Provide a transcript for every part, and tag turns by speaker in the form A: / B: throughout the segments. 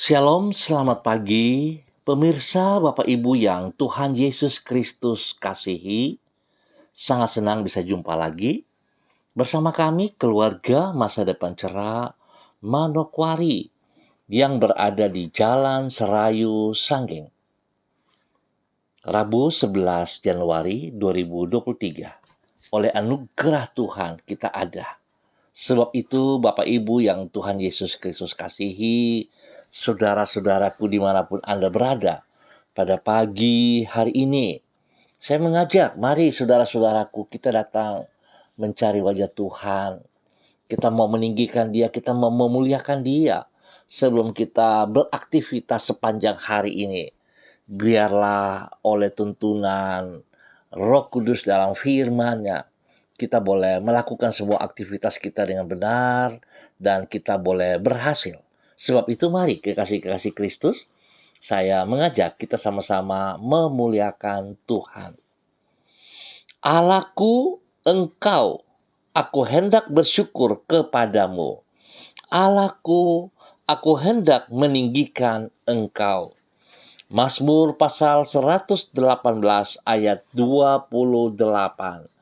A: Shalom, selamat pagi. Pemirsa, Bapak Ibu yang Tuhan Yesus Kristus kasihi, sangat senang bisa jumpa lagi bersama kami keluarga Masa Depan Cerah Manokwari yang berada di Jalan Serayu Sanggeng. Rabu 11 Januari 2023. Oleh anugerah Tuhan kita ada. Sebab itu Bapak Ibu yang Tuhan Yesus Kristus kasihi, saudara-saudaraku dimanapun Anda berada, pada pagi hari ini, saya mengajak, mari saudara-saudaraku kita datang mencari wajah Tuhan. Kita mau meninggikan Dia, kita mau memuliakan Dia. Sebelum kita beraktivitas sepanjang hari ini, biarlah oleh tuntunan Roh Kudus dalam firman-Nya, kita boleh melakukan sebuah aktivitas kita dengan benar dan kita boleh berhasil. Sebab itu mari kekasih-kekasih Kristus, saya mengajak kita sama-sama memuliakan Tuhan. Allahku, Engkau, aku hendak bersyukur kepadamu. Allahku, aku hendak meninggikan Engkau. Mazmur pasal 118 ayat 28.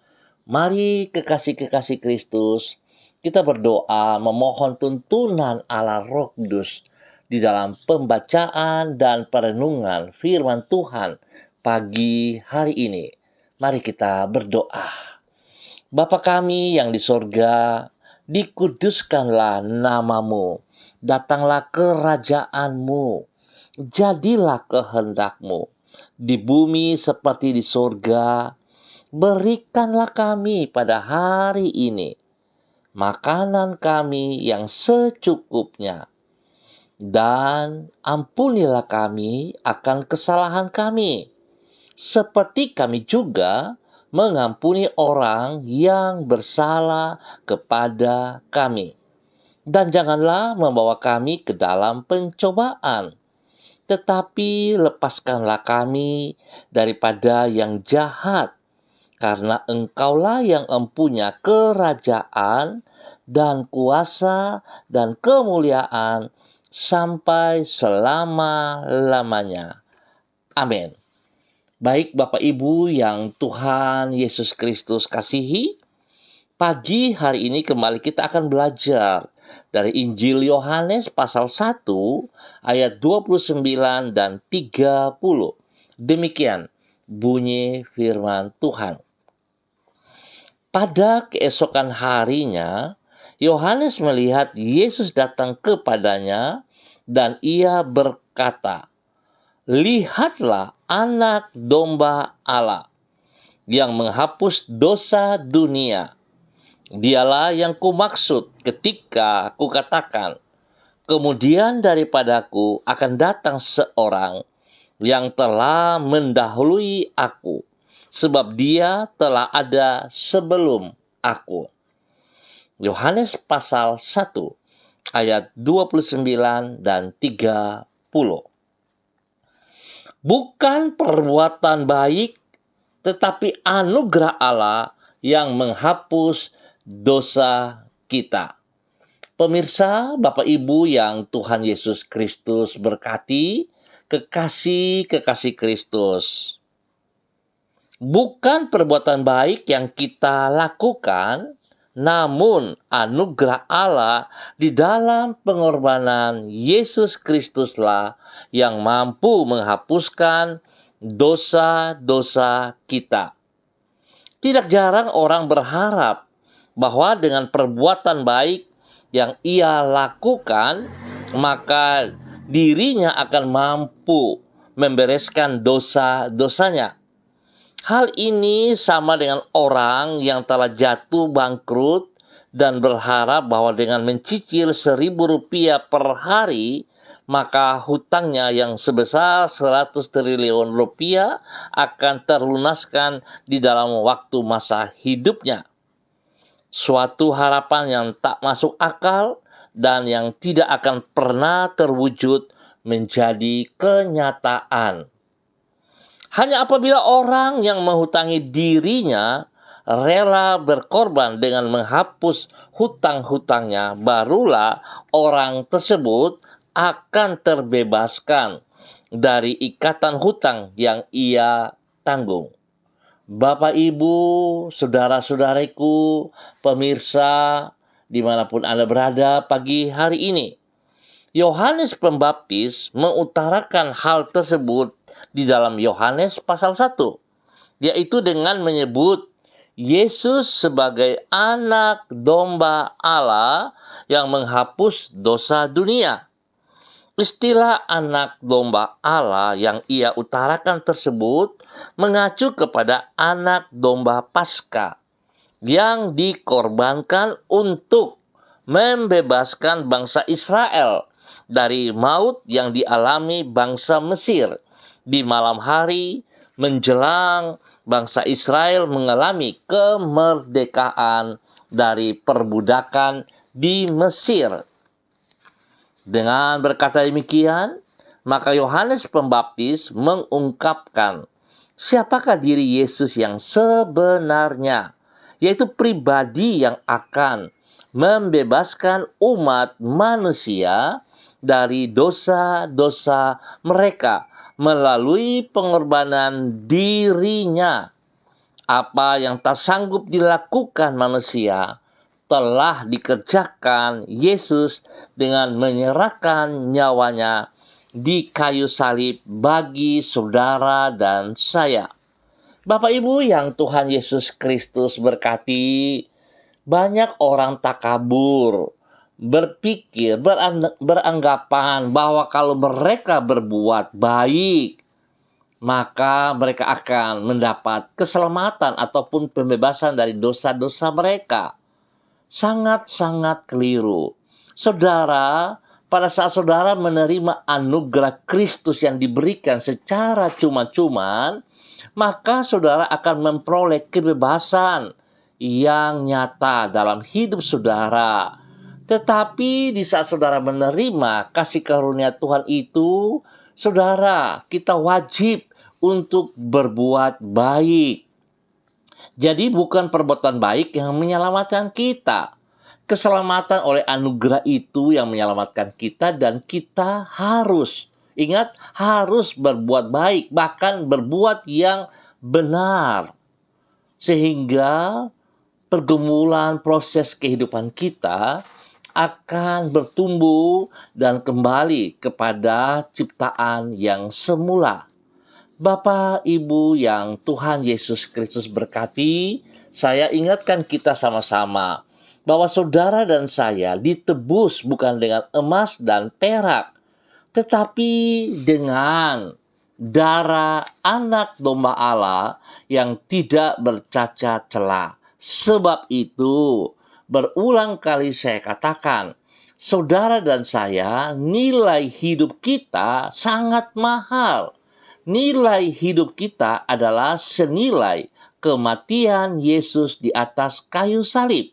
A: Mari kekasih-kekasih Kristus, kita berdoa memohon tuntunan Allah Roh Kudus di dalam pembacaan dan perenungan firman Tuhan pagi hari ini. Mari kita berdoa. Bapa kami yang di sorga, dikuduskanlah namamu, datanglah kerajaanmu, jadilah kehendakmu, di bumi seperti di sorga. Berikanlah kami pada hari ini makanan kami yang secukupnya, dan ampunilah kami akan kesalahan kami, seperti kami juga mengampuni orang yang bersalah kepada kami. Dan janganlah membawa kami ke dalam pencobaan, tetapi lepaskanlah kami daripada yang jahat. Karena Engkaulah yang empunya kerajaan dan kuasa dan kemuliaan sampai selama-lamanya. Amin. Baik Bapak Ibu yang Tuhan Yesus Kristus kasihi, pagi hari ini kembali kita akan belajar dari Injil Yohanes pasal 1 ayat 29 dan 30. Demikian bunyi firman Tuhan. Pada keesokan harinya, Yohanes melihat Yesus datang kepadanya dan ia berkata, "Lihatlah anak domba Allah yang menghapus dosa dunia. Dialah yang kumaksud ketika kukatakan, kemudian daripadaku akan datang seorang yang telah mendahului aku, sebab dia telah ada sebelum aku." Yohanes pasal 1 ayat 29 dan 30. Bukan perbuatan baik, tetapi anugerah Allah yang menghapus dosa kita. Pemirsa, Bapak Ibu yang Tuhan Yesus Kristus berkati, kekasih-kekasih Kristus. Bukan perbuatan baik yang kita lakukan, namun anugerah Allah di dalam pengorbanan Yesus Kristuslah yang mampu menghapuskan dosa-dosa kita. Tidak jarang orang berharap bahwa dengan perbuatan baik yang ia lakukan, maka dirinya akan mampu membereskan dosa-dosanya. Hal ini sama dengan orang yang telah jatuh bangkrut dan berharap bahwa dengan mencicil Rp1.000 per hari, maka hutangnya yang sebesar 100 triliun rupiah akan terlunaskan di dalam waktu masa hidupnya. Suatu harapan yang tak masuk akal dan yang tidak akan pernah terwujud menjadi kenyataan. Hanya apabila orang yang menghutangi dirinya rela berkorban dengan menghapus hutang-hutangnya, barulah orang tersebut akan terbebaskan dari ikatan hutang yang ia tanggung. Bapak, Ibu, saudara-saudariku, pemirsa, dimanapun Anda berada pagi hari ini, Yohanes Pembaptis mengutarakan hal tersebut di dalam Yohanes pasal 1, yaitu dengan menyebut Yesus sebagai anak domba Allah yang menghapus dosa dunia. Istilah anak domba Allah yang ia utarakan tersebut mengacu kepada anak domba Paskah yang dikorbankan untuk membebaskan bangsa Israel dari maut yang dialami bangsa Mesir di malam hari menjelang bangsa Israel mengalami kemerdekaan dari perbudakan di Mesir. Dengan berkata demikian, maka Yohanes Pembaptis mengungkapkan siapakah diri Yesus yang sebenarnya, yaitu pribadi yang akan membebaskan umat manusia dari dosa-dosa mereka melalui pengorbanan dirinya. Apa yang tak sanggup dilakukan manusia telah dikerjakan Yesus dengan menyerahkan nyawanya di kayu salib bagi saudara dan saya. Bapak Ibu yang Tuhan Yesus Kristus berkati, banyak orang takabur, berpikir, beranggapan bahwa kalau mereka berbuat baik, maka mereka akan mendapat keselamatan ataupun pembebasan dari dosa-dosa mereka. Sangat-sangat keliru. Saudara, pada saat saudara menerima anugerah Kristus yang diberikan secara cuma-cuma, maka saudara akan memperoleh kebebasan yang nyata dalam hidup saudara. Tetapi di saat saudara menerima kasih karunia Tuhan itu, saudara, kita wajib untuk berbuat baik. Jadi bukan perbuatan baik yang menyelamatkan kita. Keselamatan oleh anugerah itu yang menyelamatkan kita, dan kita harus, ingat, harus berbuat baik, bahkan berbuat yang benar. Sehingga pergumulan proses kehidupan kita akan bertumbuh dan kembali kepada ciptaan yang semula. Bapak, Ibu yang Tuhan Yesus Kristus berkati, saya ingatkan kita sama-sama bahwa saudara dan saya ditebus bukan dengan emas dan perak, tetapi dengan darah anak domba Allah yang tidak bercacat celah. Sebab itu, berulang kali saya katakan, saudara dan saya, nilai hidup kita sangat mahal. Nilai hidup kita adalah senilai kematian Yesus di atas kayu salib.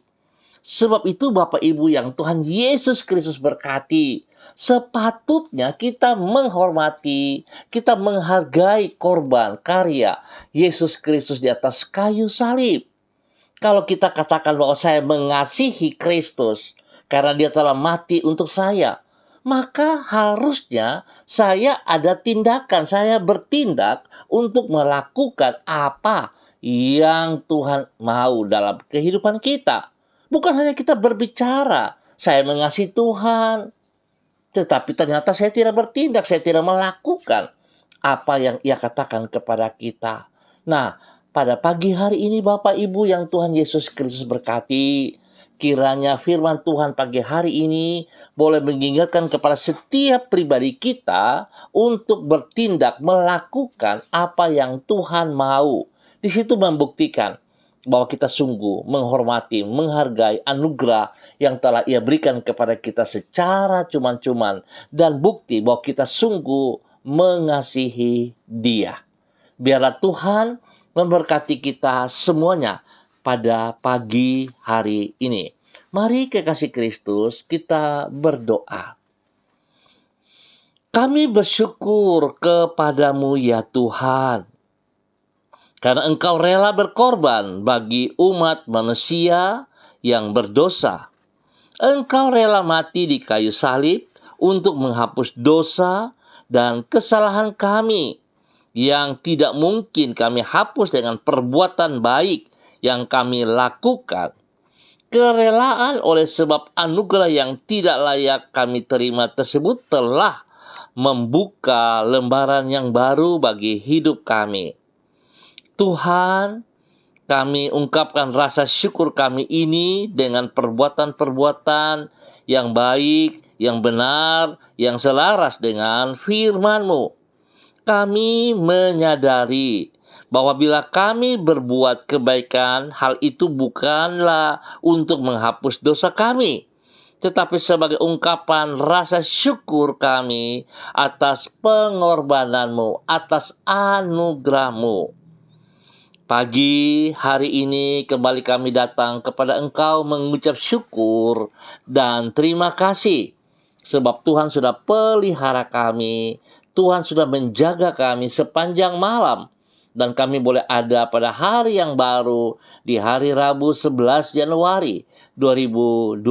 A: Sebab itu Bapak Ibu yang Tuhan Yesus Kristus berkati, sepatutnya kita menghormati, kita menghargai korban karya Yesus Kristus di atas kayu salib. Kalau kita katakan bahwa saya mengasihi Kristus karena dia telah mati untuk saya, maka harusnya saya ada tindakan, saya bertindak untuk melakukan apa yang Tuhan mau dalam kehidupan kita. Bukan hanya kita berbicara, saya mengasihi Tuhan, tetapi ternyata saya tidak bertindak, saya tidak melakukan apa yang Ia katakan kepada kita. Nah, pada pagi hari ini Bapak Ibu yang Tuhan Yesus Kristus berkati, kiranya firman Tuhan pagi hari ini boleh mengingatkan kepada setiap pribadi kita untuk bertindak, melakukan apa yang Tuhan mau. Di situ membuktikan bahwa kita sungguh menghormati, menghargai anugerah yang telah Ia berikan kepada kita secara cuma-cuman, dan bukti bahwa kita sungguh mengasihi Dia. Biarlah Tuhan memberkati kita semuanya pada pagi hari ini. Mari kekasih Kristus, kita berdoa. Kami bersyukur kepadamu ya Tuhan, karena Engkau rela berkorban bagi umat manusia yang berdosa. Engkau rela mati di kayu salib untuk menghapus dosa dan kesalahan kami yang tidak mungkin kami hapus dengan perbuatan baik yang kami lakukan. Kerelaan oleh sebab anugerah yang tidak layak kami terima tersebut telah membuka lembaran yang baru bagi hidup kami. Tuhan, kami ungkapkan rasa syukur kami ini dengan perbuatan-perbuatan yang baik, yang benar, yang selaras dengan firman-Mu. Kami menyadari bahwa bila kami berbuat kebaikan, hal itu bukanlah untuk menghapus dosa kami, tetapi sebagai ungkapan rasa syukur kami atas pengorbanan-Mu, atas anugerah-Mu. Pagi hari ini kembali kami datang kepada Engkau mengucap syukur dan terima kasih, sebab Tuhan sudah pelihara kami, Tuhan sudah menjaga kami sepanjang malam, dan kami boleh ada pada hari yang baru di hari Rabu 11 Januari 2023.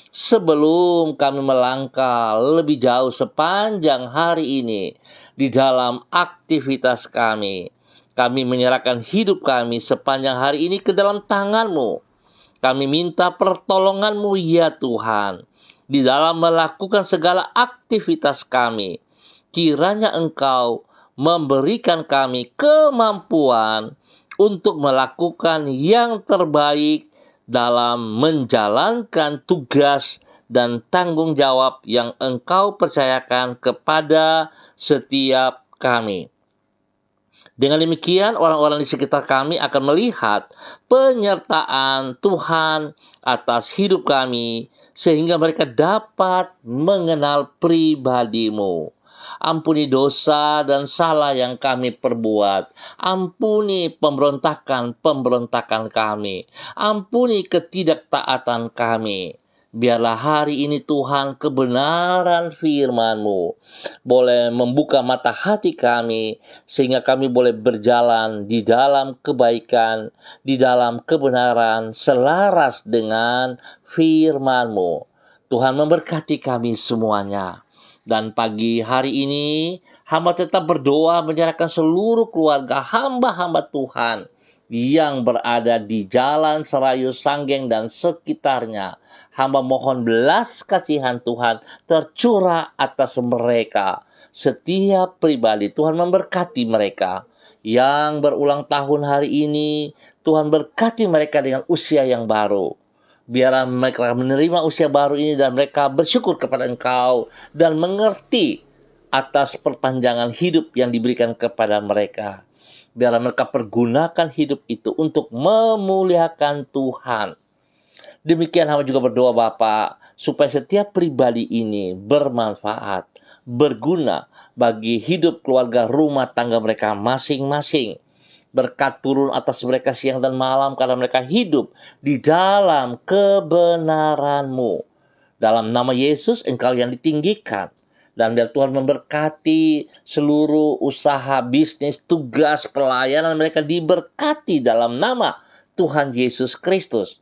A: Sebelum kami melangkah lebih jauh sepanjang hari ini di dalam aktivitas kami menyerahkan hidup kami sepanjang hari ini ke dalam tangan-Mu. Kami minta pertolongan-Mu ya Tuhan, di dalam melakukan segala aktivitas kami. Kiranya Engkau memberikan kami kemampuan untuk melakukan yang terbaik dalam menjalankan tugas dan tanggung jawab yang Engkau percayakan kepada setiap kami. Dengan demikian, orang-orang di sekitar kami akan melihat penyertaan Tuhan atas hidup kami, sehingga mereka dapat mengenal pribadi-Mu. Ampuni dosa dan salah yang kami perbuat. Ampuni pemberontakan kami. Ampuni ketidaktaatan kami. Biarlah hari ini Tuhan kebenaran firman-Mu boleh membuka mata hati kami, sehingga kami boleh berjalan di dalam kebaikan, di dalam kebenaran, selaras dengan firman-Mu. Tuhan memberkati kami semuanya. Dan pagi hari ini, hamba tetap berdoa menyerahkan seluruh keluarga hamba-hamba Tuhan yang berada di Jalan Serayu Sanggeng dan sekitarnya. Hamba mohon belas kasihan Tuhan tercurah atas mereka. Setiap pribadi Tuhan memberkati mereka. Yang berulang tahun hari ini, Tuhan berkati mereka dengan usia yang baru. Biarlah mereka menerima usia baru ini dan mereka bersyukur kepada Engkau dan mengerti atas perpanjangan hidup yang diberikan kepada mereka. Biarlah mereka pergunakan hidup itu untuk memuliakan Tuhan. Demikian hamba juga berdoa Bapa, supaya setiap pribadi ini bermanfaat, berguna bagi hidup keluarga rumah tangga mereka masing-masing. Berkat turun atas mereka siang dan malam karena mereka hidup di dalam kebenaran-Mu. Dalam nama Yesus Engkau yang ditinggikan. Dan biar Tuhan memberkati seluruh usaha, bisnis, tugas, pelayanan mereka diberkati dalam nama Tuhan Yesus Kristus.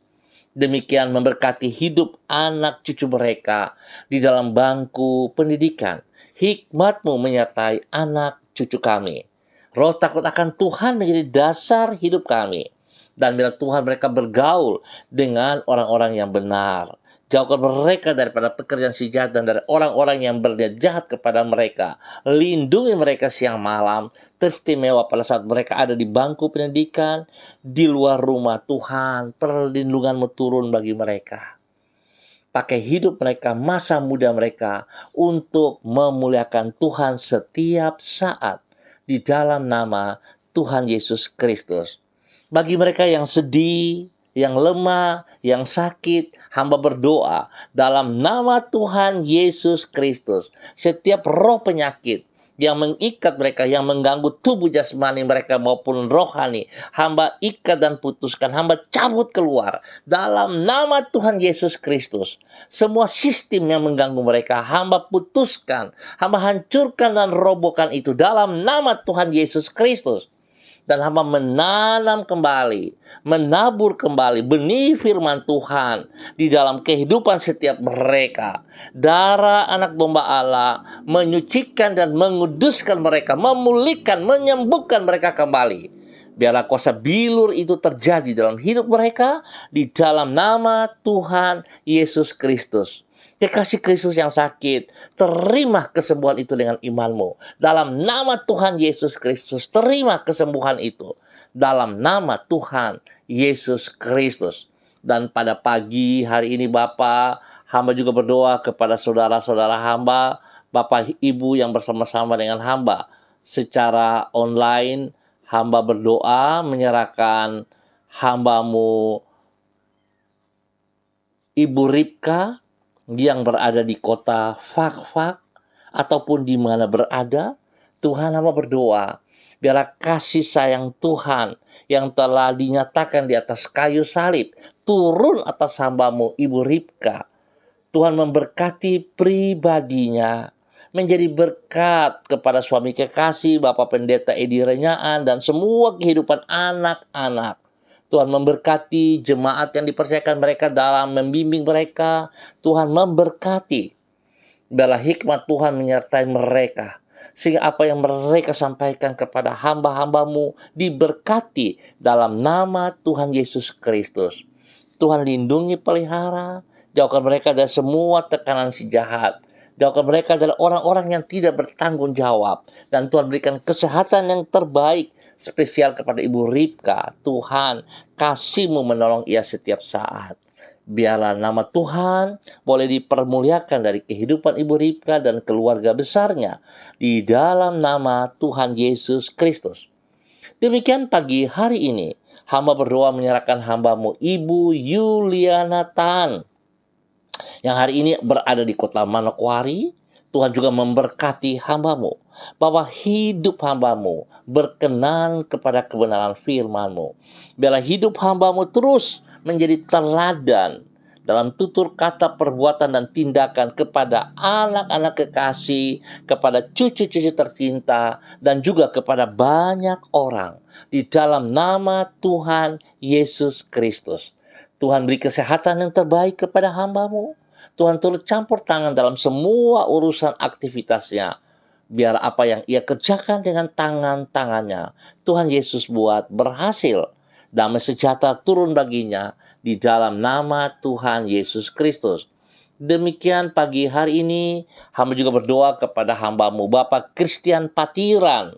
A: Demikian memberkati hidup anak cucu mereka di dalam bangku pendidikan. Hikmat-Mu menyertai anak cucu kami. Roh takut akan Tuhan menjadi dasar hidup kami. Dan bila Tuhan mereka bergaul dengan orang-orang yang benar. Jauhkan mereka daripada pekerjaan si jahat dan dari orang-orang yang berniat jahat kepada mereka. Lindungi mereka siang malam, teristimewa pada saat mereka ada di bangku pendidikan, di luar rumah. Tuhan, perlindungan-Mu turun bagi mereka. Pakai hidup mereka, masa muda mereka, untuk memuliakan Tuhan setiap saat di dalam nama Tuhan Yesus Kristus. Bagi mereka yang sedih, yang lemah, yang sakit, hamba berdoa dalam nama Tuhan Yesus Kristus. Setiap roh penyakit yang mengikat mereka, yang mengganggu tubuh jasmani mereka maupun rohani, hamba ikat dan putuskan, hamba cabut keluar dalam nama Tuhan Yesus Kristus. Semua sistem yang mengganggu mereka, hamba putuskan, hamba hancurkan dan robohkan itu dalam nama Tuhan Yesus Kristus. dan hamba menanam kembali, menabur kembali benih firman Tuhan di dalam kehidupan setiap mereka. Darah anak domba Allah menyucikan dan menguduskan mereka, memulihkan, menyembuhkan mereka kembali. Biarlah kuasa bilur itu terjadi dalam hidup mereka di dalam nama Tuhan Yesus Kristus. Kekasih Kristus yang sakit, terima kesembuhan itu dengan imanmu. Dalam nama Tuhan Yesus Kristus, terima kesembuhan itu. Dalam nama Tuhan Yesus Kristus. Dan pada pagi hari ini Bapak, hamba juga berdoa kepada saudara-saudara hamba, Bapak Ibu yang bersama-sama dengan hamba. Secara online, hamba berdoa menyerahkan hambamu Ibu Ripka yang berada di kota Fak-Fak ataupun di mana berada. Tuhan, hamba berdoa biarlah kasih sayang Tuhan yang telah dinyatakan di atas kayu salib turun atas hambamu Ibu Ripka. Tuhan memberkati pribadinya, menjadi berkat kepada suami kekasih Bapak Pendeta Edi Renyaan dan semua kehidupan anak-anak. Tuhan memberkati jemaat yang dipercayakan mereka dalam membimbing mereka. Tuhan memberkati. Biarlah hikmat Tuhan menyertai mereka. Sehingga apa yang mereka sampaikan kepada hamba-hambamu diberkati dalam nama Tuhan Yesus Kristus. Tuhan lindungi, pelihara. Jauhkan mereka dari semua tekanan si jahat. Jauhkan mereka dari orang-orang yang tidak bertanggung jawab. Dan Tuhan berikan kesehatan yang terbaik. Spesial kepada Ibu Ripka. Tuhan, kasih-Mu menolong ia setiap saat. Biarlah nama Tuhan boleh dipermuliakan dari kehidupan Ibu Ripka dan keluarga besarnya. Di dalam nama Tuhan Yesus Kristus. Demikian pagi hari ini, hamba berdoa menyerahkan hambamu Ibu Yuliana Tan, yang hari ini berada di kota Manokwari. Tuhan juga memberkati hambamu, bahwa hidup hambamu berkenan kepada kebenaran firman-Mu. Biarlah hidup hambamu terus menjadi teladan dalam tutur kata, perbuatan, dan tindakan kepada anak-anak kekasih, kepada cucu-cucu tercinta, dan juga kepada banyak orang. Di dalam nama Tuhan Yesus Kristus. Tuhan beri kesehatan yang terbaik kepada hambamu. Tuhan turut campur tangan dalam semua urusan aktivitasnya. Biar apa yang ia kerjakan dengan tangan-tangannya, Tuhan Yesus buat berhasil. Damai sejahtera turun baginya di dalam nama Tuhan Yesus Kristus. Demikian pagi hari ini, hamba juga berdoa kepada hambamu Bapak Christian Patiran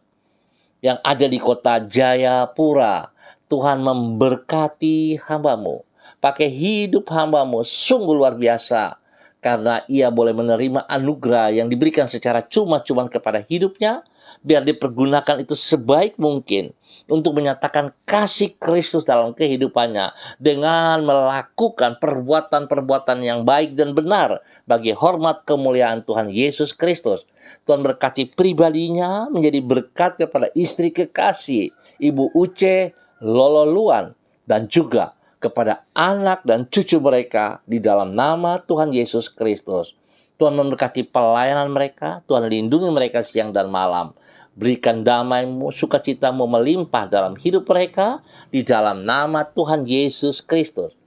A: yang ada di kota Jayapura. Tuhan memberkati hambamu. Pakai hidup hambamu sungguh luar biasa. Karena ia boleh menerima anugerah yang diberikan secara cuma-cuma kepada hidupnya. Biar dipergunakan itu sebaik mungkin untuk menyatakan kasih Kristus dalam kehidupannya. Dengan melakukan perbuatan-perbuatan yang baik dan benar bagi hormat kemuliaan Tuhan Yesus Kristus. Tuhan berkati pribadinya menjadi berkat kepada istri kekasih Ibu Uce Lololuan. Dan juga kepada anak dan cucu mereka di dalam nama Tuhan Yesus Kristus. Tuhan memberkati pelayanan mereka, Tuhan lindungi mereka siang dan malam. Berikan damai-Mu, sukacita-Mu melimpah dalam hidup mereka di dalam nama Tuhan Yesus Kristus.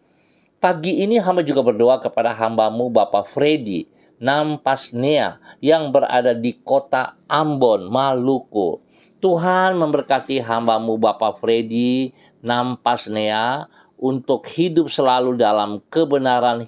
A: Pagi ini hamba juga berdoa kepada hamba-Mu Bapak Freddy Nampasnea yang berada di kota Ambon, Maluku. Tuhan memberkati hamba-Mu Bapak Freddy Nampasnea untuk hidup selalu dalam kebenaran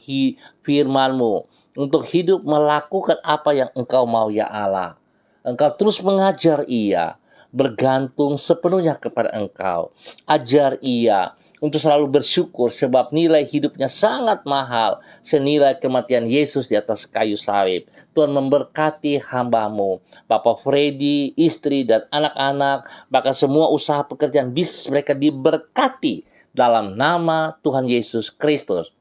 A: firman-Mu. Untuk hidup melakukan apa yang Engkau mau ya Allah. Engkau terus mengajar ia, bergantung sepenuhnya kepada Engkau. Ajar ia untuk selalu bersyukur sebab nilai hidupnya sangat mahal. Senilai kematian Yesus di atas kayu salib. Tuhan memberkati hamba-Mu. Bapak Freddy, istri dan anak-anak, bahkan semua usaha pekerjaan bisnis mereka diberkati dalam nama Tuhan Yesus Kristus.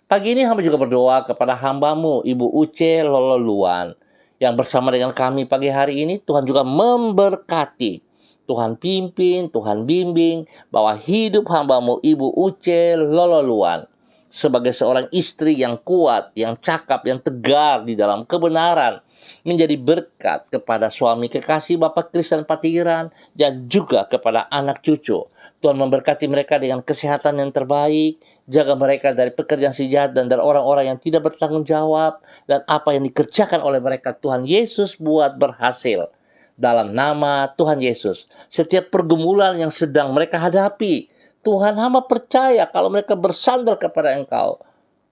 A: Pagi ini hamba juga berdoa kepada hamba-Mu Ibu Uce Lololuan yang bersama dengan kami pagi hari ini. Tuhan juga memberkati. Tuhan pimpin, Tuhan bimbing bahwa hidup hamba-Mu Ibu Uce Lololuan sebagai seorang istri yang kuat, yang cakap, yang tegar di dalam kebenaran, menjadi berkat kepada suami kekasih Bapak Kristen Patiran dan juga kepada anak cucu. Tuhan memberkati mereka dengan kesehatan yang terbaik, jaga mereka dari pekerjaan si jahat dan dari orang-orang yang tidak bertanggung jawab, dan apa yang dikerjakan oleh mereka Tuhan Yesus buat berhasil. Dalam nama Tuhan Yesus, setiap pergumulan yang sedang mereka hadapi, Tuhan, hamba percaya kalau mereka bersandar kepada Engkau,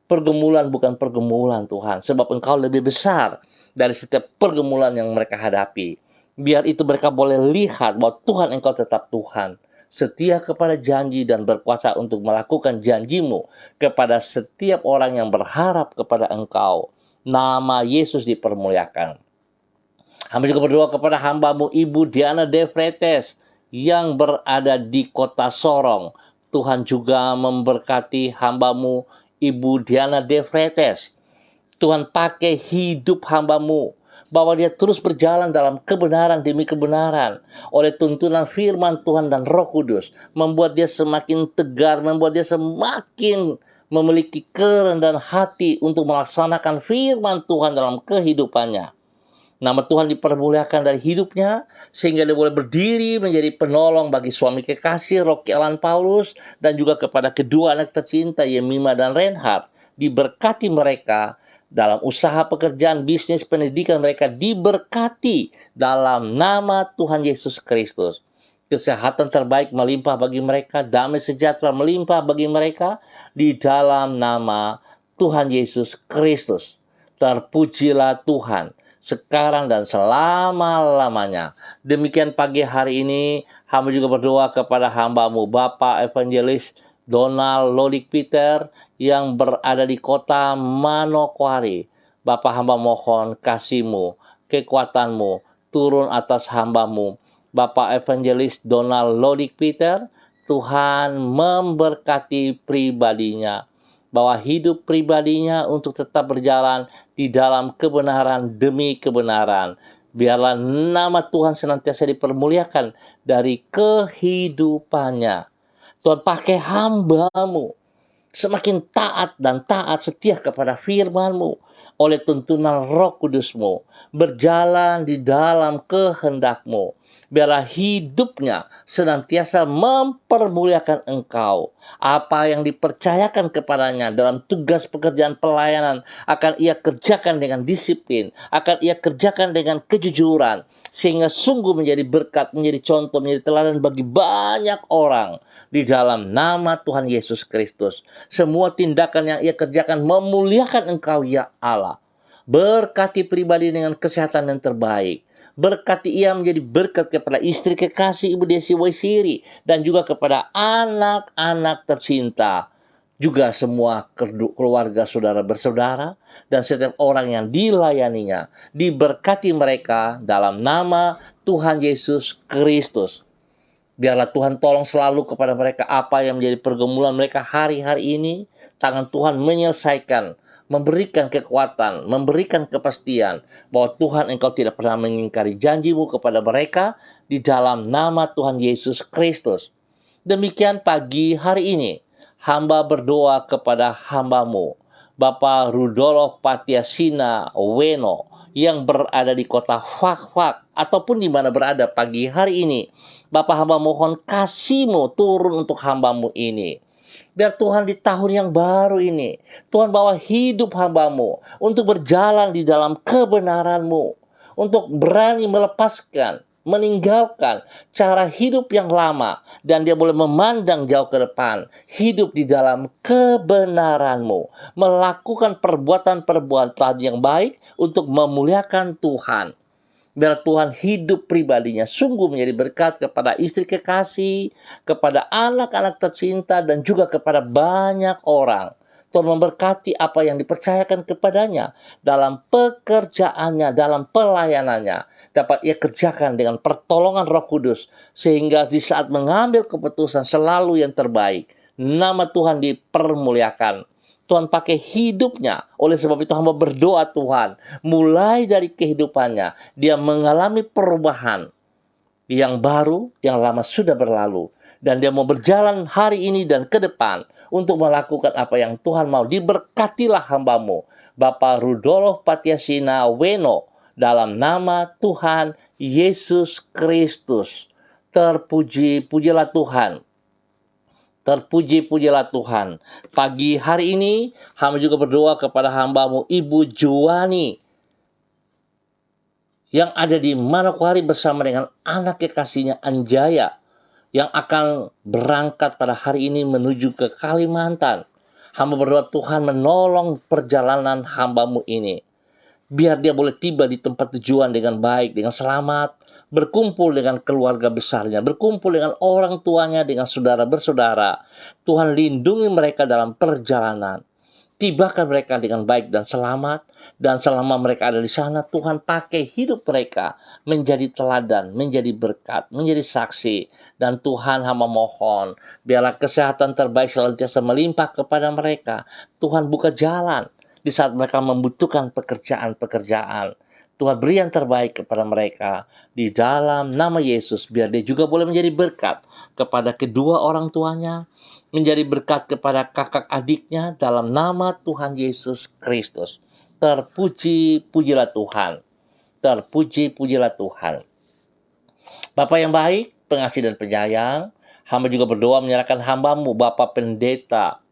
A: pergumulan bukan pergumulan Tuhan, sebab Engkau lebih besar dari setiap pergumulan yang mereka hadapi. Biar itu mereka boleh lihat bahwa Tuhan Engkau tetap Tuhan, setia kepada janji dan berkuasa untuk melakukan janjimu kepada setiap orang yang berharap kepada Engkau. Nama Yesus dipermuliakan. Hamba juga berdoa kepada hambamu Ibu Diana De Fretes yang berada di kota Sorong. Tuhan juga memberkati hambamu Ibu Diana De Fretes. Tuhan pakai hidup hambamu, bahwa dia terus berjalan dalam kebenaran demi kebenaran oleh tuntunan firman Tuhan dan Roh Kudus, membuat dia semakin tegar, membuat dia semakin memiliki kerendahan hati untuk melaksanakan firman Tuhan dalam kehidupannya. Nama Tuhan dipermuliakan dari hidupnya, sehingga dia boleh berdiri menjadi penolong bagi suami kekasih Rocky Alan Paulus, dan juga kepada kedua anak tercinta Yemima dan Reinhard. Diberkati mereka dalam usaha pekerjaan, bisnis, pendidikan mereka diberkati dalam nama Tuhan Yesus Kristus. Kesehatan terbaik melimpah bagi mereka, damai sejahtera melimpah bagi mereka di dalam nama Tuhan Yesus Kristus. Terpujilah Tuhan sekarang dan selama-lamanya. Demikian pagi hari ini, hamba juga berdoa kepada hambamu Bapak Evangelis Donald Lodik Peter yang berada di kota Manokwari. Bapak, hamba mohon kasih-Mu, kekuatan-Mu turun atas hambamu Bapak Evangelis Donald Lodik Peter. Tuhan memberkati pribadinya, bahwa hidup pribadinya untuk tetap berjalan di dalam kebenaran demi kebenaran. Biarlah nama Tuhan senantiasa dipermuliakan dari kehidupannya. Tuhan pakai hambamu semakin taat dan taat setia kepada firman-Mu oleh tuntunan Roh Kudus-Mu, berjalan di dalam kehendak-Mu. Biarlah hidupnya senantiasa mempermuliakan Engkau. Apa yang dipercayakan kepadanya dalam tugas pekerjaan pelayanan akan ia kerjakan dengan disiplin, akan ia kerjakan dengan kejujuran, sehingga sungguh menjadi berkat, menjadi contoh, menjadi teladan bagi banyak orang di dalam nama Tuhan Yesus Kristus. Semua tindakan yang ia kerjakan memuliakan Engkau, ya Allah. Berkati pribadi dengan kesehatan yang terbaik. Berkati ia menjadi berkat kepada istri kekasih Ibu Desi Waisiri, dan juga kepada anak-anak tercinta. Juga semua keluarga saudara bersaudara dan setiap orang yang dilayaninya. Diberkati mereka dalam nama Tuhan Yesus Kristus. Biarlah Tuhan tolong selalu kepada mereka apa yang menjadi pergumulan mereka hari-hari ini. Tangan Tuhan menyelesaikan, memberikan kekuatan, memberikan kepastian bahwa Tuhan Engkau tidak pernah mengingkari janji-Mu kepada mereka di dalam nama Tuhan Yesus Kristus. Demikian pagi hari ini, hamba berdoa kepada hamba-Mu, Bapak Rudolf Patiasina Weno, yang berada di kota Fak-Fak, ataupun di mana berada pagi hari ini. Bapak, hamba mohon kasih-Mu turun untuk hamba-Mu ini. Biar Tuhan di tahun yang baru ini, Tuhan bawa hidup hamba-Mu untuk berjalan di dalam kebenaran-Mu, untuk berani melepaskan, meninggalkan cara hidup yang lama, dan dia boleh memandang jauh ke depan, hidup di dalam kebenaran-Mu, melakukan perbuatan-perbuatan yang baik untuk memuliakan Tuhan. Biar Tuhan hidup pribadinya sungguh menjadi berkat kepada istri kekasih, kepada anak-anak tercinta, dan juga kepada banyak orang. Tuhan memberkati apa yang dipercayakan kepadanya dalam pekerjaannya, dalam pelayanannya. Dapat ia kerjakan dengan pertolongan Roh Kudus, sehingga di saat mengambil keputusan selalu yang terbaik. Nama Tuhan dipermuliakan. Tuhan pakai hidupnya. Oleh sebab itu hamba berdoa Tuhan, mulai dari kehidupannya, dia mengalami perubahan yang baru, yang lama sudah berlalu. Dan dia mau berjalan hari ini dan ke depan untuk melakukan apa yang Tuhan mau. Diberkatilah hamba-Mu, Bapak Rudolf Patiasina Weno, dalam nama Tuhan Yesus Kristus. Terpuji-pujilah Tuhan. Terpuji-pujilah Tuhan. Pagi hari ini, hamba juga berdoa kepada hambamu, Ibu Juwani, yang ada di Manokwari bersama dengan anak kekasihnya Anjaya, yang akan berangkat pada hari ini menuju ke Kalimantan. Hamba berdoa Tuhan menolong perjalanan hambamu ini. Biar dia boleh tiba di tempat tujuan dengan baik, dengan selamat, berkumpul dengan keluarga besarnya, berkumpul dengan orang tuanya, dengan saudara bersaudara. Tuhan lindungi mereka dalam perjalanan. Tibakan mereka dengan baik dan selamat. Dan selama mereka ada di sana, Tuhan pakai hidup mereka menjadi teladan, menjadi berkat, menjadi saksi. Dan Tuhan hamba mohon, biarlah kesehatan terbaik senantiasa melimpah kepada mereka. Tuhan buka jalan di saat mereka membutuhkan pekerjaan-pekerjaan. Tuhan beri yang terbaik kepada mereka di dalam nama Yesus. Biar dia juga boleh menjadi berkat kepada kedua orang tuanya, menjadi berkat kepada kakak adiknya dalam nama Tuhan Yesus Kristus. Terpuji-pujilah Tuhan. Terpuji-pujilah Tuhan. Bapa yang baik, pengasih dan penyayang, hamba juga berdoa menyerahkan hambamu, Bapak Pendeta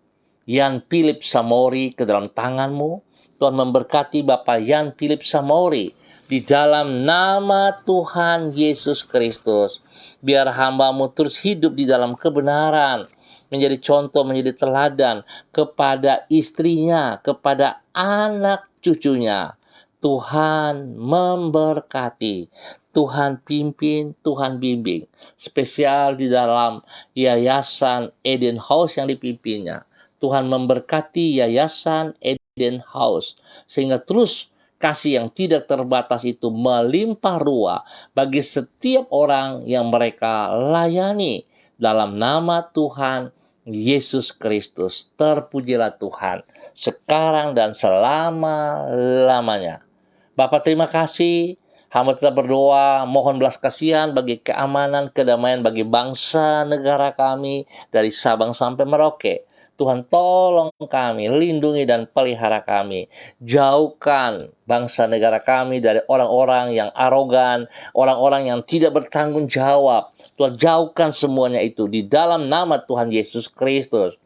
A: Yan Philip Samori, ke dalam tanganmu. Tuhan memberkati Bapak Yan Philip Samori di dalam nama Tuhan Yesus Kristus. Biar hambamu terus hidup di dalam kebenaran, menjadi contoh, menjadi teladan kepada istrinya, kepada anak cucunya. Tuhan memberkati, Tuhan pimpin, Tuhan bimbing. Spesial di dalam Yayasan Eden House yang dipimpinnya. Tuhan memberkati Yayasan Eden House, sehingga terus kasih yang tidak terbatas itu melimpah ruah bagi setiap orang yang mereka layani. Dalam nama Tuhan Yesus Kristus, terpujilah Tuhan, sekarang dan selama-lamanya. Bapak terima kasih, hamba tetap berdoa, mohon belas kasihan bagi keamanan, kedamaian bagi bangsa negara kami, dari Sabang sampai Merauke. Tuhan tolong kami, lindungi dan pelihara kami. Jauhkan bangsa negara kami dari orang-orang yang arogan, orang-orang yang tidak bertanggung jawab. Tuhan jauhkan semuanya itu di dalam nama Tuhan Yesus Kristus.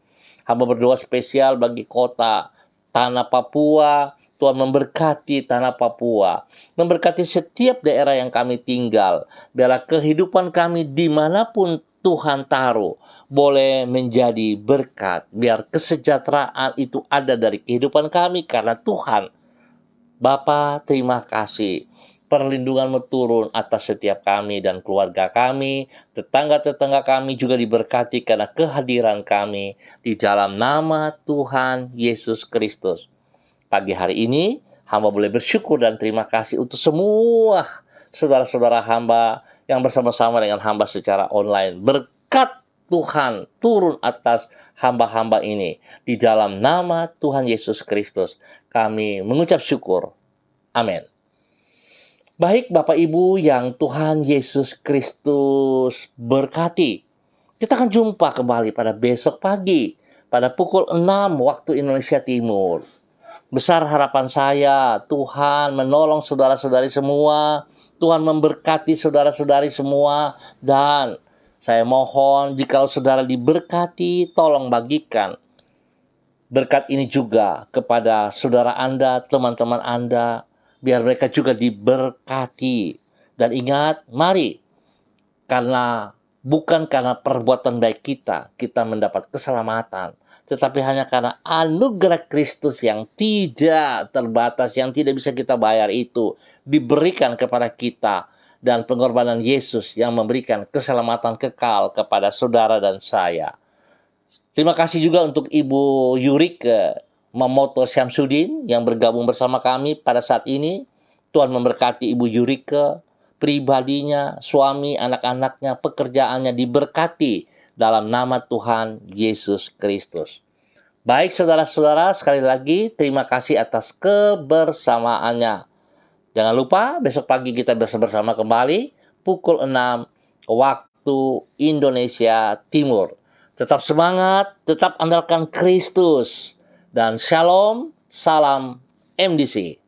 A: Hamba berdoa spesial bagi kota tanah Papua. Tuhan memberkati tanah Papua. Memberkati setiap daerah yang kami tinggal. Biarlah kehidupan kami dimanapun Tuhan taruh boleh menjadi berkat. Biar kesejahteraan itu ada dari kehidupan kami karena Tuhan. Bapa, terima kasih. Perlindungan-Mu turun atas setiap kami dan keluarga kami. Tetangga-tetangga kami juga diberkati karena kehadiran kami. Di dalam nama Tuhan Yesus Kristus. Pagi hari ini, hamba boleh bersyukur dan terima kasih untuk semua saudara-saudara hamba yang bersama-sama dengan hamba secara online. Berkat Tuhan turun atas hamba-hamba ini. Di dalam nama Tuhan Yesus Kristus, kami mengucap syukur. Amin. Baik Bapak Ibu yang Tuhan Yesus Kristus berkati. Kita akan jumpa kembali pada besok pagi, pada pukul 6 waktu Indonesia Timur. Besar harapan saya, Tuhan menolong saudara-saudari semua, Tuhan memberkati saudara-saudari semua, dan saya mohon jika saudara diberkati, tolong bagikan berkat ini juga kepada saudara Anda, teman-teman Anda, biar mereka juga diberkati. Dan ingat, mari, bukan karena perbuatan baik kita mendapat keselamatan, tetapi hanya karena anugerah Kristus yang tidak terbatas, yang tidak bisa kita bayar itu, diberikan kepada kita, dan pengorbanan Yesus yang memberikan keselamatan kekal kepada saudara dan saya. Terima kasih juga untuk Ibu Yurike Mamoto Syamsuddin yang bergabung bersama kami pada saat ini. Tuhan memberkati Ibu Yurike, pribadinya, suami, anak-anaknya, pekerjaannya diberkati dalam nama Tuhan Yesus Kristus. Baik saudara-saudara, sekali lagi terima kasih atas kebersamaannya. Jangan lupa besok pagi kita bersama kembali pukul 6 waktu Indonesia Timur. Tetap semangat, tetap andalkan Kristus. Dan shalom, salam MDC.